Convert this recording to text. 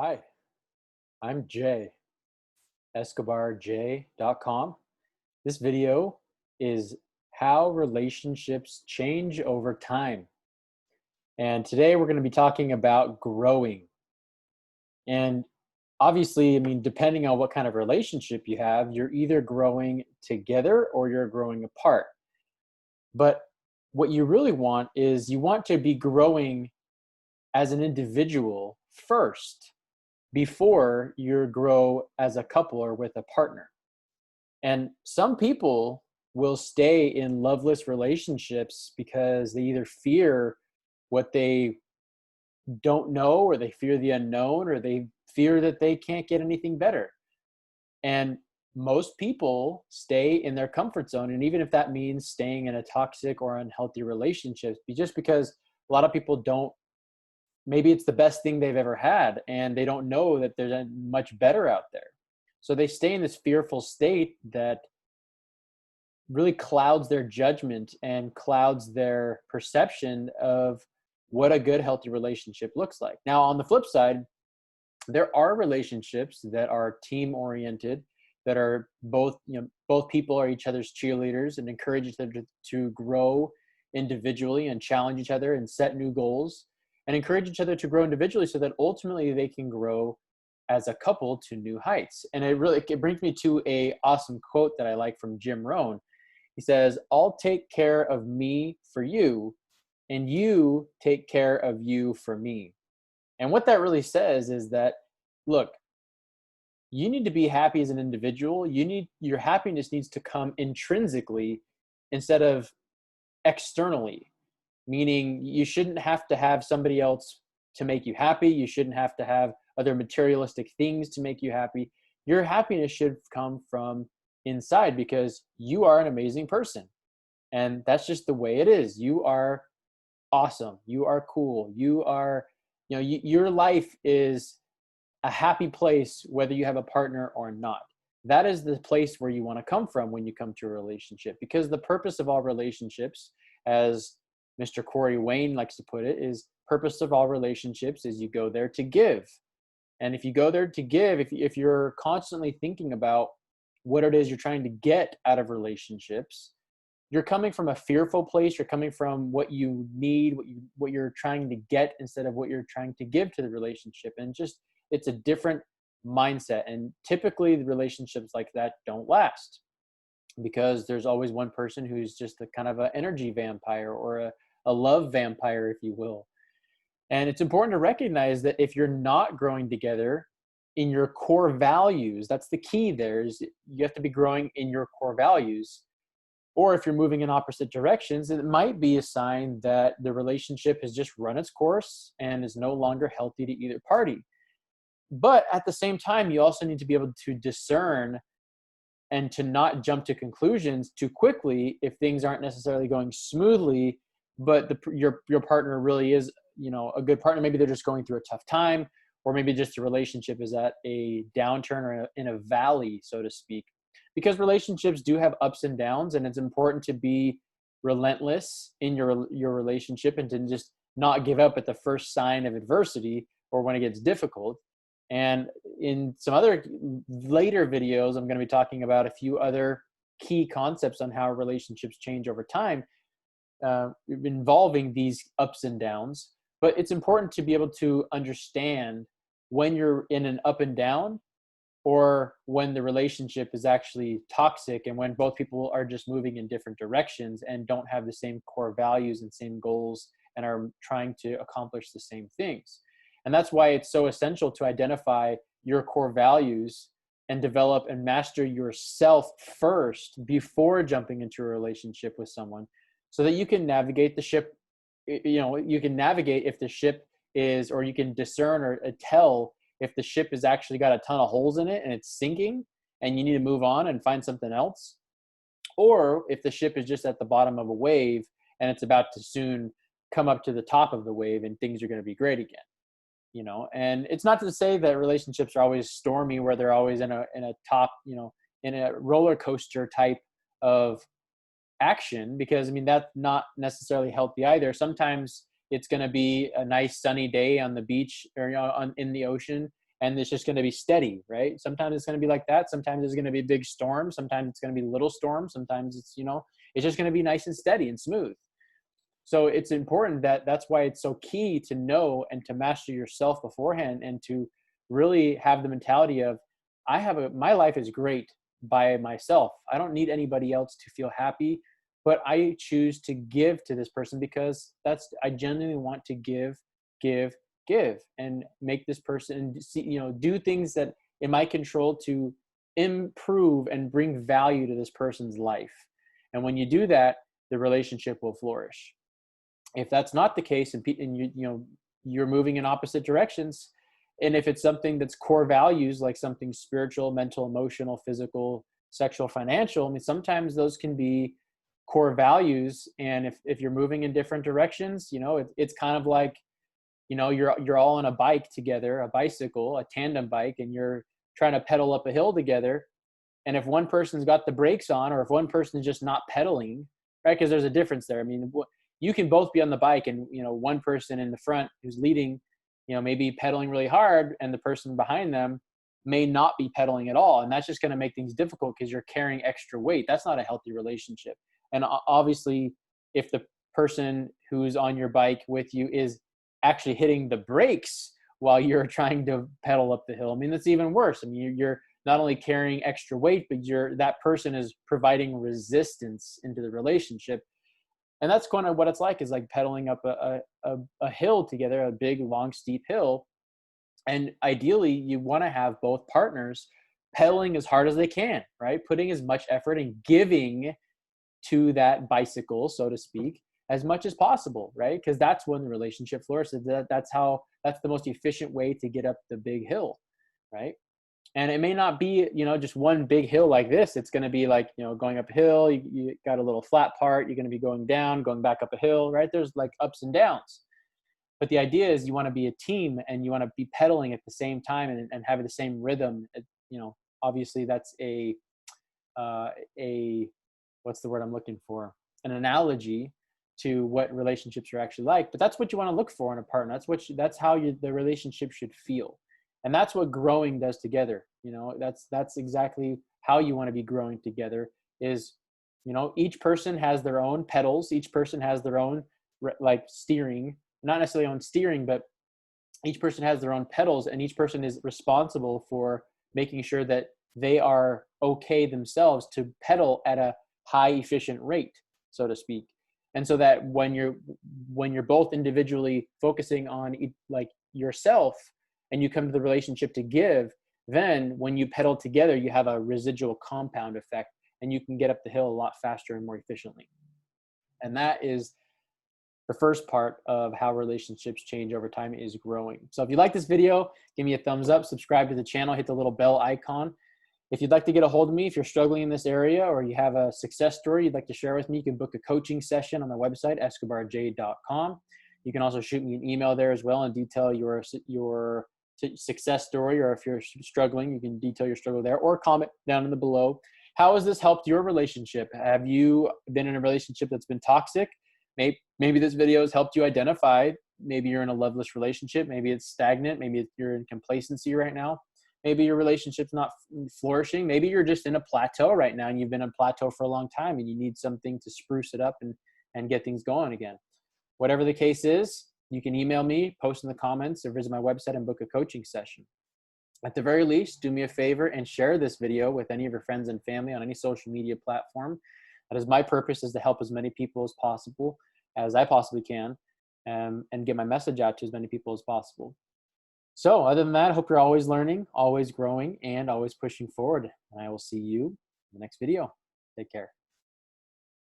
Hi, I'm Jay, escobarj.com. This video is how relationships change over time. And today we're going to be talking about growing. And obviously, depending on what kind of relationship you have, you're either growing together or you're growing apart. But what you really want is you want to be growing as an individual first before you grow as a couple or with a partner. And some people will stay in loveless relationships because they either fear what they don't know, or they fear the unknown, or they fear that they can't get anything better. And most people stay in their comfort zone. And even if that means staying in a toxic or unhealthy relationship, just because a lot of people don't, maybe it's the best thing they've ever had and they don't know that there's a much better out there. So they stay in this fearful state that really clouds their judgment and clouds their perception of what a good, healthy relationship looks like. Now, on the flip side, there are relationships that are team oriented, that are both people are each other's cheerleaders and encourage each other to grow individually and challenge each other and set new goals and encourage each other to grow individually so that ultimately they can grow as a couple to new heights. And it brings me to a awesome quote that I like from Jim Rohn. He says, "I'll take care of me for you, and you take care of you for me." And what that really says is that, look, you need to be happy as an individual. Your happiness needs to come intrinsically instead of externally, meaning you shouldn't have to have somebody else to make you happy. You shouldn't have to have other materialistic things to make you happy. Your happiness should come from inside because you are an amazing person. And that's just the way it is. You are awesome. You are cool. Your life is a happy place, whether you have a partner or not. That is the place where you want to come from when you come to a relationship, because the purpose of all relationships, as Mr. Corey Wayne likes to put it, is purpose of all relationships is you go there to give. And if you go there to give, if you're constantly thinking about what it is you're trying to get out of relationships, you're coming from a fearful place. You're coming from what you need, what you're trying to get instead of what you're trying to give to the relationship. And just, it's a different mindset. And typically the relationships like that don't last because there's always one person who's just a kind of an energy vampire or a love vampire, if you will. And it's important to recognize that if you're not growing together in your core values, that's the key there, is you have to be growing in your core values. Or if you're moving in opposite directions, it might be a sign that the relationship has just run its course and is no longer healthy to either party. But at the same time, you also need to be able to discern and to not jump to conclusions too quickly if things aren't necessarily going smoothly, but your partner really is, a good partner. Maybe they're just going through a tough time, or maybe just the relationship is at a downturn or in a valley, so to speak. Because relationships do have ups and downs, and it's important to be relentless in your relationship and to just not give up at the first sign of adversity or when it gets difficult. And in some other later videos, I'm going to be talking about a few other key concepts on how relationships change over time, involving these ups and downs. But it's important to be able to understand when you're in an up and down, or when the relationship is actually toxic, and when both people are just moving in different directions and don't have the same core values and same goals and are trying to accomplish the same things. And that's why it's so essential to identify your core values and develop and master yourself first before jumping into a relationship with someone, so that you can navigate the ship. You can navigate if the ship is, or you can discern or tell if the ship has actually got a ton of holes in it and it's sinking and you need to move on and find something else, or if the ship is just at the bottom of a wave and it's about to soon come up to the top of the wave and things are going to be great again. And it's not to say that relationships are always stormy, where they're always in a top, in a roller coaster type of action, because that's not necessarily healthy either. Sometimes it's going to be a nice sunny day on the beach, or in the ocean, and it's just going to be steady, right? Sometimes it's going to be like that. Sometimes it's going to be big storm. Sometimes it's going to be little storm. Sometimes it's, it's just going to be nice and steady and smooth. So it's important that's why it's so key to know and to master yourself beforehand, and to really have the mentality of, my life is great by myself. I don't need anybody else to feel happy, but I choose to give to this person because I genuinely want to give, and make this person see, do things that in my control to improve and bring value to this person's life. And when you do that, the relationship will flourish. If that's not the case, and you're moving in opposite directions, and if it's something that's core values, like something spiritual, mental, emotional, physical, sexual, financial, I mean, sometimes those can be core values. And if you're moving in different directions, it's kind of like, you're all on a bike together, a bicycle, a tandem bike, and you're trying to pedal up a hill together. And if one person's got the brakes on, or if one person is just not pedaling, right? Because there's a difference there. I mean, you can both be on the bike, and one person in the front who's leading, maybe pedaling really hard, and the person behind them may not be pedaling at all, and that's just going to make things difficult because you're carrying extra weight. That's not a healthy relationship. And obviously, if the person who's on your bike with you is actually hitting the brakes while you're trying to pedal up the hill, I mean, that's even worse. I mean, you're not only carrying extra weight, but that person is providing resistance into the relationship. And that's kind of what it's like, is like pedaling up a hill together, a big, long, steep hill. And ideally, you want to have both partners pedaling as hard as they can, right? Putting as much effort and giving to that bicycle, so to speak, as much as possible, right? Because that's when the relationship flourishes. That's the most efficient way to get up the big hill, right? And it may not be, just one big hill like this. It's going to be like, going up a hill, you got a little flat part, you're going to be going down, going back up a hill, right? There's like ups and downs. But the idea is you want to be a team, and you want to be pedaling at the same time, and having the same rhythm. Obviously that's what's the word I'm looking for? An analogy to what relationships are actually like. But that's what you want to look for in a partner. That's how the relationship should feel. And that's what growing does together. That's exactly how you want to be growing together is, each person has their own pedals. Each person has their own like steering, not necessarily on steering, but each person has their own pedals, and each person is responsible for making sure that they are okay themselves to pedal at a high efficient rate, so to speak. And so that when you're both individually focusing on like yourself, and you come to the relationship to give, then when you pedal together, you have a residual compound effect, and you can get up the hill a lot faster and more efficiently. And that is the first part of how relationships change over time, is growing. So if you like this video, give me a thumbs up, subscribe to the channel, hit the little bell icon. If you'd like to get a hold of me, if you're struggling in this area, or you have a success story you'd like to share with me, you can book a coaching session on my website, escobarj.com. You can also shoot me an email there as well and detail your success story, or if you're struggling, you can detail your struggle there, or comment down in the below. How has this helped your relationship? Have you been in a relationship that's been toxic? Maybe this video has helped you identify, maybe you're in a loveless relationship, maybe it's stagnant, maybe you're in complacency right now, maybe your relationship's not flourishing, maybe you're just in a plateau right now, and you've been in a plateau for a long time, and you need something to spruce it up and get things going again. Whatever the case is, you can email me, post in the comments, or visit my website and book a coaching session. At the very least, do me a favor and share this video with any of your friends and family on any social media platform. That is my purpose, is to help as many people as possible, as I possibly can, and get my message out to as many people as possible. So other than that, I hope you're always learning, always growing, and always pushing forward. And I will see you in the next video. Take care.